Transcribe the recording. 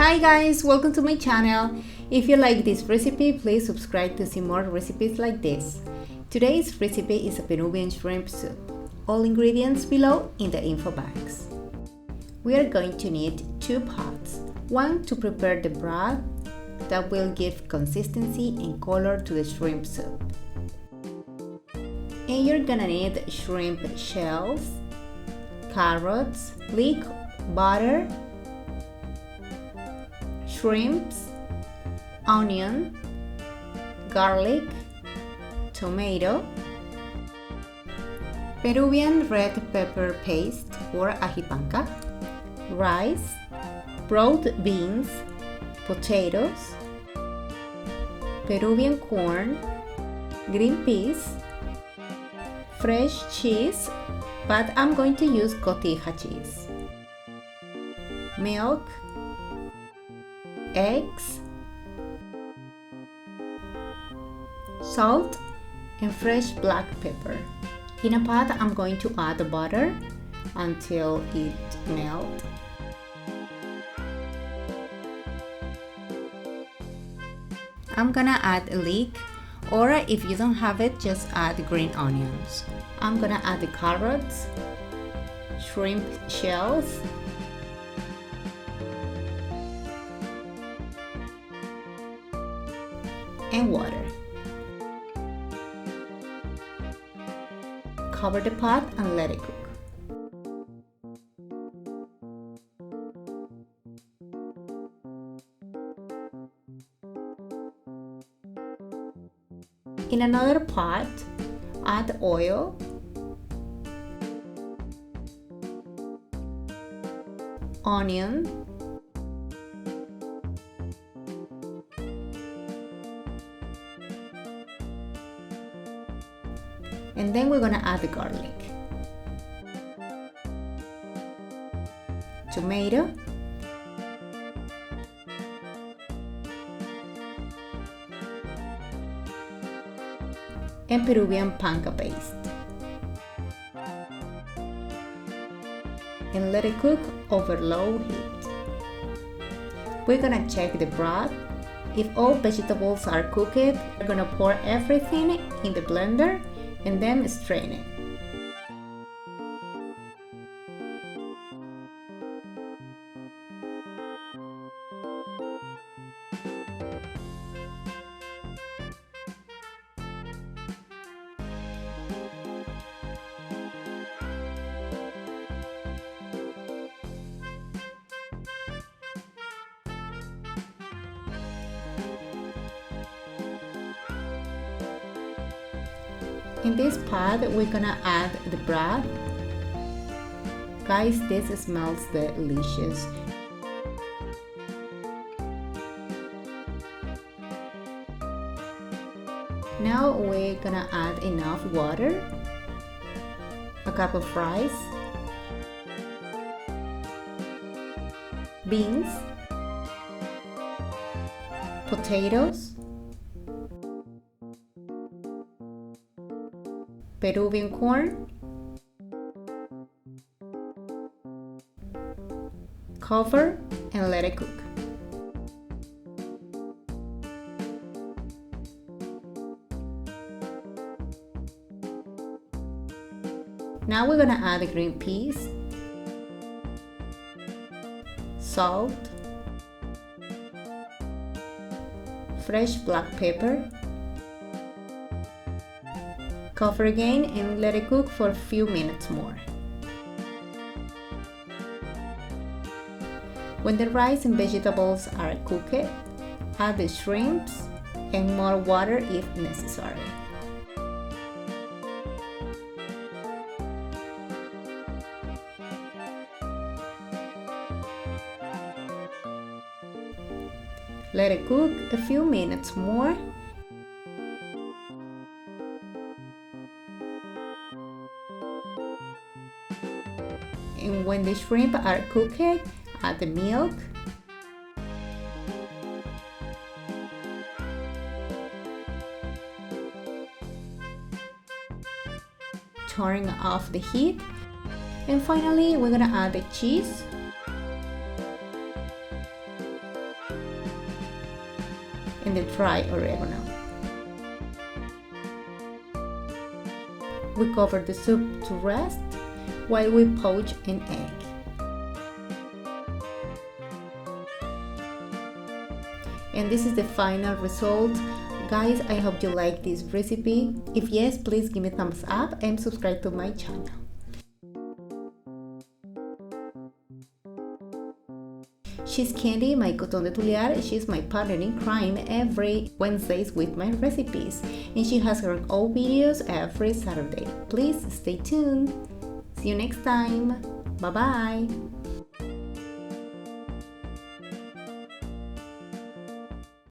Hi guys, welcome to my channel. If you like this recipe, please subscribe to see more recipes like this. Today's recipe is a Peruvian shrimp soup. All ingredients below in the info box. We are going to need 2 pots. One to prepare the broth that will give consistency and color to the shrimp soup. And you're gonna need shrimp shells, carrots, leek, butter, shrimps, onion, garlic, tomato, Peruvian red pepper paste or ají panca, rice, broth beans, potatoes, Peruvian corn, green peas, fresh cheese, but I'm going to use cotija cheese, milk, eggs, salt, and fresh black pepper. In a pot, I'm going to add the butter until it melts. I'm gonna add a leek, or if you don't have it, just add green onions. I'm gonna add the carrots, shrimp shells, and water. Cover the pot and let it cook. In another pot, add oil, onion, and then we're gonna add the garlic, tomato, and Peruvian panca paste, and let it cook over low heat. We're gonna check the broth. If all vegetables are cooked, we're gonna pour everything in the blender and then strain it. In this pot, we're gonna add the broth. Guys, this smells delicious. Now we're gonna add enough water, a cup of rice, beans, potatoes, Peruvian corn, cover and let it cook. Now we're gonna add the green peas, salt, fresh black pepper, cover again and let it cook for a few minutes more. When the rice and vegetables are cooked, add the shrimps and more water if necessary. Let it cook a few minutes more. And when the shrimp are cooked, add the milk, turn off the heat, and finally we're gonna add the cheese and the dry oregano. We cover the soup to rest while we poach an egg. And this is the final result. Guys, I hope you like this recipe. If yes, please give me a thumbs up and subscribe to my channel. She's Candy, my coton de Tulliar. She's my partner in crime every Wednesdays with my recipes. And she has her own videos every Saturday. Please stay tuned. See you next time. Bye bye.